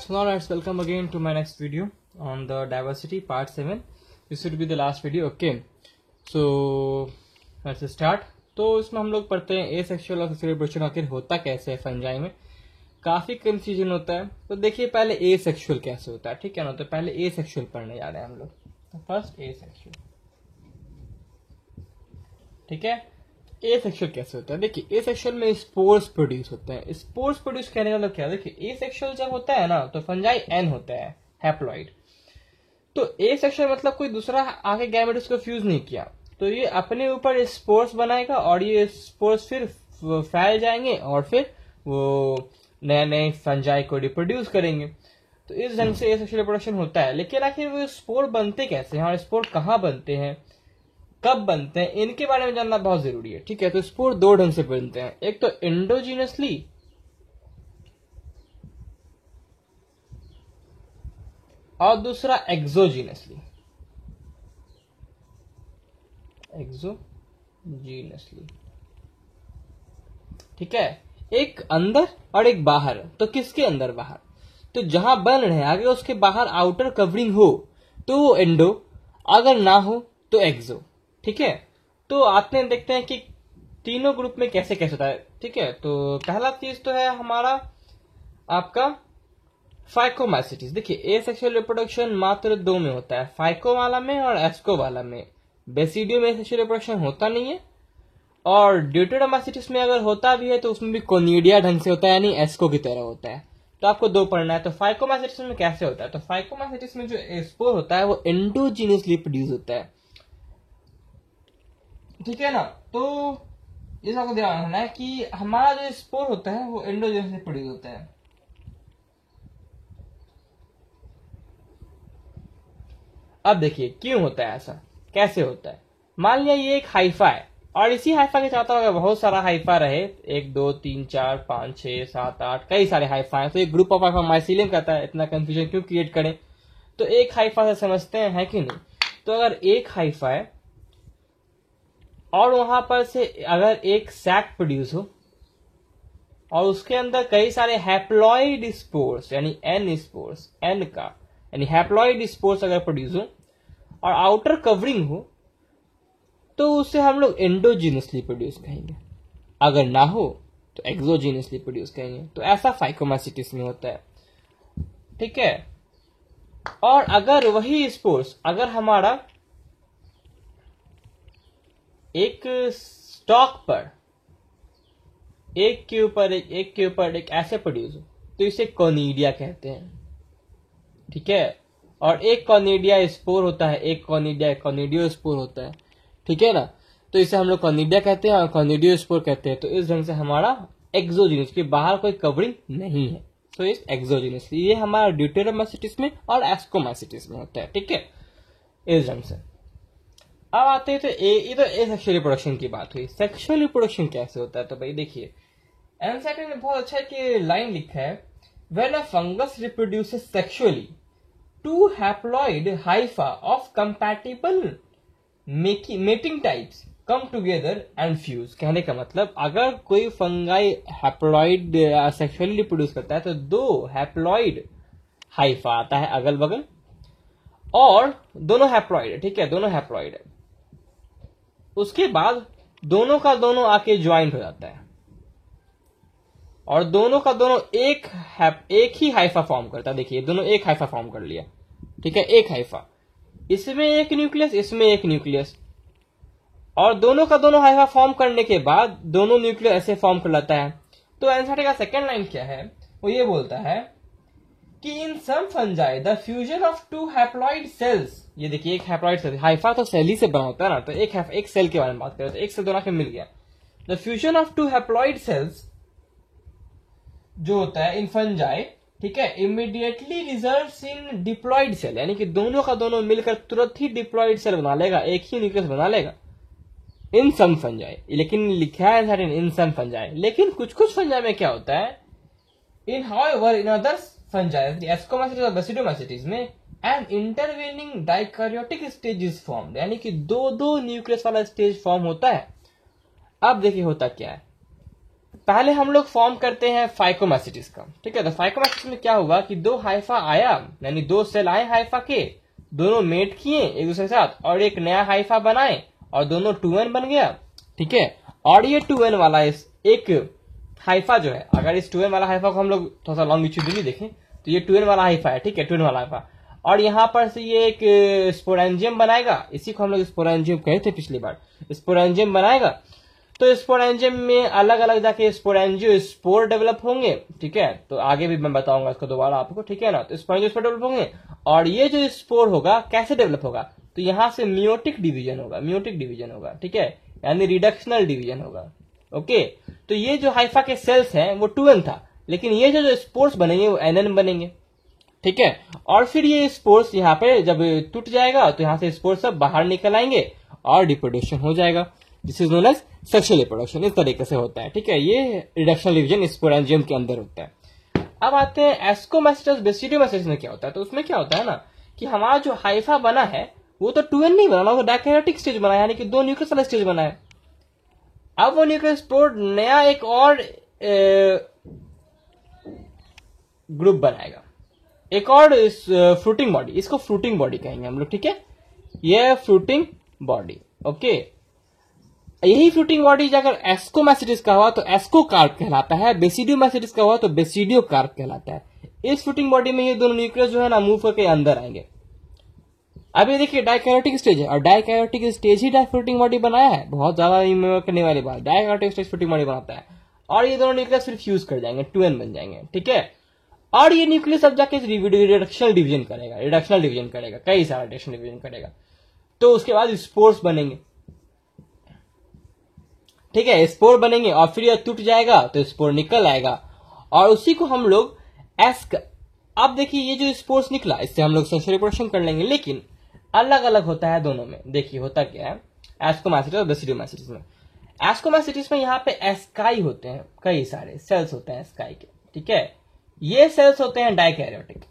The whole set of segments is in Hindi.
So now let's welcome again to my next video on the diversity part 7. This will be the last video. Okay, so let's start. तो इसमें हम लोग पढ़ते हैं एसेक्सुअल और सेक्सुअल रिप्रोडक्शन आखिर होता कैसे है फंजाई में। काफी कंफ्यूजन होता है, तो देखिए पहले एसेक्सुअल कैसे होता है, ठीक है ना। तो पहले एसेक्सुअल पढ़ने जा रहे हैं हम लोग। तो फर्स्ट एसेक्सुअल, ठीक है। एसेक्सुअल कैसे होता है, देखिए एसेक्सुअल में स्पोर्स प्रोड्यूस होते हैं। स्पोर्स प्रोड्यूस करने का मतलब क्या है, देखिए एसेक्सुअल जब होता है ना तो फंजाई एन होता है, हैप्लॉइड। तो एसेक्सुअल मतलब कोई दूसरा आगे गैमेट उसको फ्यूज नहीं किया, तो ये अपने ऊपर स्पोर्स बनाएगा और ये स्पोर्स फिर फैल जाएंगे और फिर वो नए नए फंजाई को रिप्रोड्यूस करेंगे। तो इस ढंग से एसेक्सुअल रिप्रोडक्शन होता है। लेकिन आखिर वो स्पोर बनते कैसे हैं और स्पोर कहाँ बनते हैं, कब बनते हैं, इनके बारे में जानना बहुत जरूरी है, ठीक है। तो स्पोर दो ढंग से बनते हैं, एक तो एंडोजीनसली और दूसरा एक्सोजीनसली। एक्सोजीनसली, ठीक है। एक अंदर और एक बाहर। तो किसके अंदर बाहर, तो जहां बन रहे हैं आगे उसके बाहर आउटर कवरिंग हो तो वो एंडो, अगर ना हो तो एक्सो, ठीक है। तो आते हैं देखते हैं कि तीनों ग्रुप में कैसे कैसे होता है, ठीक है। तो पहला चीज तो है हमारा आपका फाइकोमाइसिटिस। देखिए एसेक्सुअल रिप्रोडक्शन मात्र दो में होता है, फाइको वाला में और एस्को वाला में। बेसिडियो में एसेक्सुअल रिप्रोडक्शन होता नहीं है, और ड्यूटेरोमाइसिटिस में अगर होता भी है तो उसमें भी कोनिडिया ढंग से होता है, यानी एस्को की तरह होता है। तो आपको दो पढ़ना है। तो फाइकोमाइसिटिस में कैसे होता है, तो फाइकोमाइसिटिस में जो स्पोर होता है वो एंडोजीनियसली प्रोड्यूस होता है, ठीक है ना। तो इस आपको ध्यान रखना है कि हमारा जो स्पोर होता है वो एंडोजीनियसली प्रोड्यूस होता है। अब देखिए क्यों होता है ऐसा, कैसे होता है। मान लिया ये एक हाइफा है और इसी हाइफा के चाहता होगा बहुत सारा हाइफा रहे, 1 2 3 4 5 6 7 8 कई सारे हाइफा है। तो एक ग्रुप ऑफ हाइफा माइसीलियम कहता है, इतना कंफ्यूजन क्यों क्रिएट करें। तो एक हाइफा से समझते हैं, है कि नहीं। तो अगर एक हाइफा है और वहां पर से अगर एक सैक प्रोड्यूस हो और उसके अंदर कई सारे हैप्लॉइड स्पोर्स यानी एन स्पोर्स, एन का यानी हैप्लॉइड स्पोर्स अगर प्रोड्यूस हो और आउटर कवरिंग हो, तो उसे हम लोग एंडोजीनियसली प्रोड्यूस कहेंगे। अगर ना हो तो एक्सोजीनियसली प्रोड्यूस कहेंगे। तो ऐसा फाइकोमाइसिटिस में होता है, ठीक है। और अगर वही स्पोर्स अगर हमारा एक स्टॉक पर एक के ऊपर एक ऐसे प्रोड्यूस हो तो इसे कोनिडिया कहते हैं, ठीक है। और एक कोनिडिया स्पोर होता है, एक कोनिडिया कोनिडियो स्पोर होता है, ठीक है ना। तो इसे हम लोग कोनिडिया कहते हैं और कोनिडियो स्पोर कहते हैं। तो इस ढंग से हमारा एक्सोजीनियस के बाहर कोई कवरिंग नहीं है, तो इस एक्सोजीनियस ये हमारा ड्यूटेरोमाइसिटिस में और एस्कोमाइसिटिस में होता है, ठीक है, इस ढंग से। अब आते हैं तो ये तो एसेक्सुअल रिप्रोडक्शन की बात हुई। सेक्सुअल रिप्रोडक्शन कैसे होता है, तो भाई देखिए एनसाइक्लोपीडिया ने बहुत अच्छा कि लाइन लिखा है, when a fungus reproduces sexually two haploid hypha of compatible mating types come together and fuse. कहने का मतलब अगर कोई फंगाई हैप्लॉइड सेक्सुअली रिप्रोड्यूस करता है तो दो हैप्लॉइड हाइफा आता है अगल बगल और दोनों हैप्लॉइड है, ठीक है, दोनों हैप्लॉइड है। उसके बाद दोनों का दोनों आके ज्वाइंट हो जाता है और दोनों का दोनों एक ही हाइफा फॉर्म करता है। देखिए दोनों एक हाइफा फॉर्म कर लिया, ठीक है, एक हाइफा, इसमें एक न्यूक्लियस इसमें एक न्यूक्लियस, और दोनों का दोनों हाइफा फॉर्म करने के बाद दोनों न्यूक्लियस ऐसे फॉर्म कर लाता है। तो एनसाइक्लोपीडिया का सेकेंड लाइन क्या है, वो ये बोलता है कि in some fungi the fusion of two haploid cells. ये देखिए एक हैप्लॉइड सेल, हाइफा तो सेल ही से बना होता है ना, तो एक सेल के बारे में बात करें तो एक सेल दोनों के मिल गया। The fusion of two haploid cells जो होता है इन फंजाई, ठीक है, immediately results in diploid cell, यानी कि दोनों का दोनों मिलकर तुरंत ही डिप्लॉइड सेल बना लेगा, एक ही न्यूक्लियस बना लेगा। इन सम फंजाई, लेकिन लिखा है इन सम फंजाई, लेकिन कुछ कुछ फंजाई में क्या होता है, in however in others fungi ascomycetes और बेसिडोमाइसिटिस में an intervening dikaryotic stage is formed, यानी कि दो दो न्यूक्लियस वाला स्टेज फॉर्म होता है। अब देखिए होता क्या है, पहले हम लोग फॉर्म करते हैं फाइकोमाइसिटिस का, ठीक है। तो फाइकोमाइसिटिस में क्या हुआ कि दो हाइफा आया, यानी दो सेल आए हाइफा के, दोनों मेट किए एक दूसरे के साथ और एक नया हाइफा बनाए और दोनों 2n बन गया, ठीक है। और ये 2n वाला एक हाइफा जो है, अगर इस 2n वाला हाइफा को हम लोग थोड़ा सा लॉन्गिट्यूडली देखें तो ये 2n वाला हाइफा है, ठीक है, 2n वाला हाइफा। और यहाँ पर से ये एक स्पोरेंजियम बनाएगा, इसी को हम लोग स्पोरेंजियम कहे थे पिछली बार, स्पोरेंजियम बनाएगा। तो स्पोरेंजियम में अलग अलग जाके स्पोरेंजियो स्पोर डेवलप होंगे, ठीक है। तो आगे भी मैं बताऊंगा इसको दोबारा आपको, ठीक है ना। तो स्पोरेंजियो स्पोर डेवलप होंगे और ये जो स्पोर होगा कैसे डेवलप होगा, तो यहां से मियोटिक डिवीजन होगा, मियोटिक डिवीजन होगा, ठीक है, यानी रिडक्शनल डिवीजन होगा। ओके, तो ये जो हाइफा के सेल्स हैं वो 2n था, लेकिन ये जो स्पोर्स बनेंगे वो nn बनेंगे, ठीक है। और फिर ये स्पोर्स यहाँ पे जब टूट जाएगा तो यहाँ से स्पोर्स सब बाहर निकल आएंगे और रिप्रोडक्शन हो जाएगा, this is known as sexual reproduction. इस तरीके से होता है, ठीक है। ये रिडक्शनल डिवीजन स्पोरेंजियम के अंदर होता है। अब आते हैं एस्कोमाइसिटस बेसिडियोमाइसिटस में क्या होता है। तो उसमें क्या होता है ना कि हमारा जो हाइफा बना है वो तो 2n नहीं बना, वो डायकैरियोटिक स्टेज बना है, यानी कि 2 न्यूक्लियस वाला स्टेज बना है। अब वो न्यूक्लियस प्रोड नया एक और ग्रुप बनाएगा, एक और फ्रूटिंग बॉडी, इसको फ्रूटिंग बॉडी कहेंगे हम लोग, ठीक है। ये फ्रूटिंग बॉडी, ओके। यही फ्रूटिंग बॉडी अगर एस्कोमाइसिटिस का हुआ तो एस्कोकार्प कहलाता है, बेसिडियोमाइसिटिस का हुआ तो बेसिडियोकार्प कहलाता है। इस फ्रूटिंग बॉडी में ये दोनों न्यूक्लियस जो है ना मूव करके अंदर आएंगे। अब ये देखिए डायकैरियोटिक स्टेज है और डायकैरियोटिक स्टेज ही फ्रूटिंग बॉडी बनाया है, बहुत ज्यादा करने वाली बात, डायकैरियोटिक स्टेज फ्रूटिंग बॉडी बनाता है। और ये दोनों न्यूक्लियस फिर फ्यूज कर जाएंगे, 2n बन जाएंगे, ठीक है। और ये न्यूक्लियस अब जाके रिडक्शनल डिवीजन करेगा, रिडक्शनल डिवीजन करेगा, कई सारा रिडक्शनल डिवीजन करेगा। तो उसके बाद स्पोर्स बनेंगे, ठीक है, स्पोर बनेंगे और फिर यह टूट जाएगा तो स्पोर निकल आएगा और उसी को हम लोग अब देखिए ये जो स्पोर्स निकला इससे हम लोग सेक्सुअल रिप्रोडक्शन कर लेंगे, लेकिन अलग अलग होता है दोनों में। देखिए होता क्या है एस्कोमाइसिटिस और बेसिडियोमाइसिटिस में। एस्कोमाइसिटिस में यहाँ पे एस्काई होते हैं, कई सारे सेल्स होते हैं एस्काई के, ठीक है। ये सेल्स होते हैं डायकैरियोटिक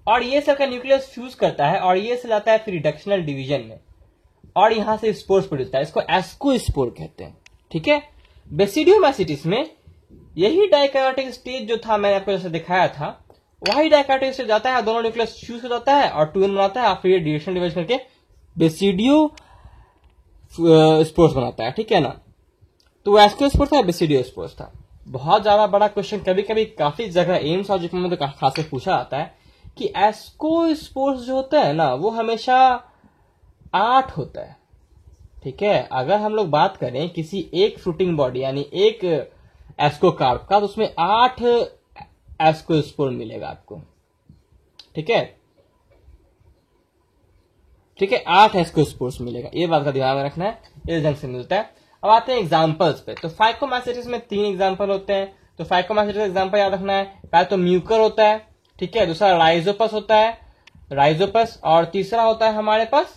और ये सेल का न्यूक्लियस फ्यूज करता है और ये सेल आता है फिर रिडक्शनल डिवीजन में और यहां से स्पोर्स प्रोड्यूस होता है, इसको एस्कोस्पोर कहते हैं, ठीक है। बेसिडियोमाइसिटिस में यही डायकैरियोटिक स्टेज जो था मैंने आपको जैसे दिखाया था, वही डायकैरियोटिक स्टेज जाता है, दोनों न्यूक्लियस फ्यूज हो जाता है और 2n बनाता है और फिर रिडक्शनल डिवीजन करके बेसिडियो स्पोर्स बनाता है, ठीक है ना। तो एस्कोस्पोर था, बेसिडियोस्पोर था। बहुत ज्यादा बड़ा क्वेश्चन कभी कभी काफी जगह एम्स और जिसमें तो खास पूछा जाता है कि एस्कोस्पोर्स जो होता है ना वो हमेशा 8 होता है, ठीक है। अगर हम लोग बात करें किसी एक फ्रूटिंग बॉडी यानी एक एस्कोकार्प का तो उसमें 8 एस्कोस्पोर मिलेगा आपको, ठीक है, ठीक है, 8 एस्कोस्पोर्स मिलेगा, ये बात का ध्यान रखना है, इस ढंग से मिलता है। अब आते हैं एग्जांपल्स पे। तो फाइकोमाइसिटिस में 3 एग्जांपल होते हैं। तो फाइकोमाइसिटिस का एग्जांपल याद रखना है, पहले तो म्यूकर होता है, ठीक है, दूसरा राइजोपस होता है, राइजोपस, और तीसरा होता है हमारे पास,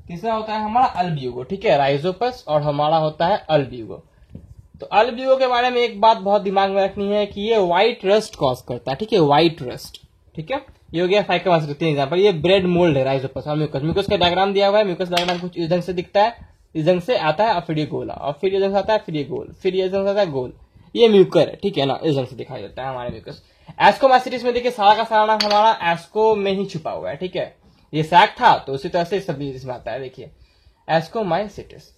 तीसरा होता है हमारा अल्ब्यूगो, ठीक है, राइजोपस और हमारा होता है अल्ब्यूगो। तो अल्ब्यूगो के बारे में एक बात बहुत दिमाग में रखनी है कि ये व्हाइट रस्ट कॉज करता है, ठीक है, व्हाइट रस्ट, ठीक है। ये हो गया फाइकोमाइसिटिस 3 एग्जांपल। ये ब्रेड मोल्ड है राइजोपस और म्यूकस, म्यूकस का डायग्राम दिया हुआ है, म्यूकस डायग्राम कुछ इस ढंग से दिखता है, इस ढंग से आता है और फिर ये गोला और फिर ये ढंग से आता है, फिर ये गोल, फिर ये ढंग से आता है गोल, ये म्यूकर है, ठीक है ना, इस ढंग से दिखाई देता है हमारे म्यूकस। एस्कोमाइसिटिस में देखिए सारा का सारा नाम हमारा एस्को में ही छुपा हुआ है, ठीक है, ये सैक था तो उसी तरह से सब इसमें आता है। देखिए एस्कोमाइसिटिस,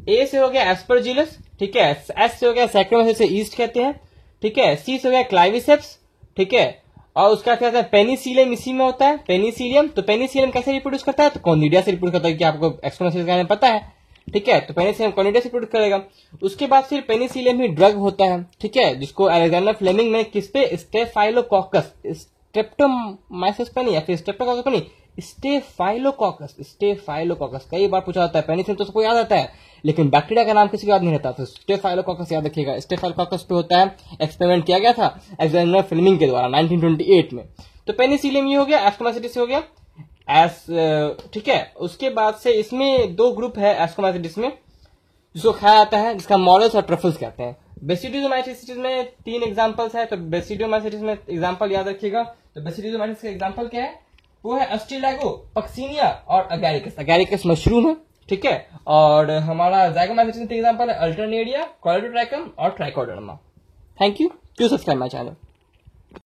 ए से हो गया एस्परजिलस, ठीक है, एस से हो गया सैक्रोमाइसिस से ईस्ट कहते हैं, ठीक है, सी से हो गया क्लाइविसेप्स, ठीक है, और उसका क्या कहते हैं पेनिसिलियम, इसी में होता है पेनिसिलियम। तो पेनिसिलियम कैसे रिप्रोड्यूस करता है, तो कॉनिडिया से रिप्रोड्यूस करता है, कि आपको एस्कोमाइसिस के बारे में पता है, ठीक है। तो पेनिसिलियम कॉनिडिया से रिप्रोड्यूस करेगा। उसके बाद फिर पेनिसिलियम ही ड्रग होता है, ठीक है, जिसको अलेक्जेंडर फ्लेमिंग ने किस पे, स्टेफाइलोकोकस, स्ट्रेप्टोमाइसिस पे नहीं या फिर स्ट्रेप्टोकोकस पे नहीं, स्टेफाइलोकोकस, स्टेफाइलोकोकस कई बार पूछा जाता है। पेनिसिलिन तो सबको याद आता है लेकिन बैक्टीरिया का नाम किसी को याद नहीं रहता, तो स्टेफाइलोकोकस याद रखिएगा। स्टेफाइलोकोकस पे होता है, एक्सपेरिमेंट किया गया था अलेक्जेंडर फ्लेमिंग के द्वारा 1928 में। तो पेनिसिलियम ये हो गया, एस्कोमाइसिटिस हो गया, ठीक है। उसके बाद से इसमें 2 ग्रुप है एस्कोमाइसिटिस में जिसको खाया जाता है, जिसका मॉलस और ट्रफल्स कहते हैं। बेसिडियोमाइसिटिस में 3 एग्जांपल्स है। तो बेसिडियोमाइसिटिस में एग्जांपल याद रखिएगा। तो बेसिडियोमाइसिटिस का एग्जांपल क्या है, वो है अस्ट्रेलागो, पक्सिनिया और अगैरिकस। अगैरिकस मशरूम है, ठीक है। और हमारा ज़ाइगोमैथिसिस एग्जाम्पल है अल्टरनेरिया, कॉलेडोट्रैकम और trichoderma. Thank you, do subscribe my channel.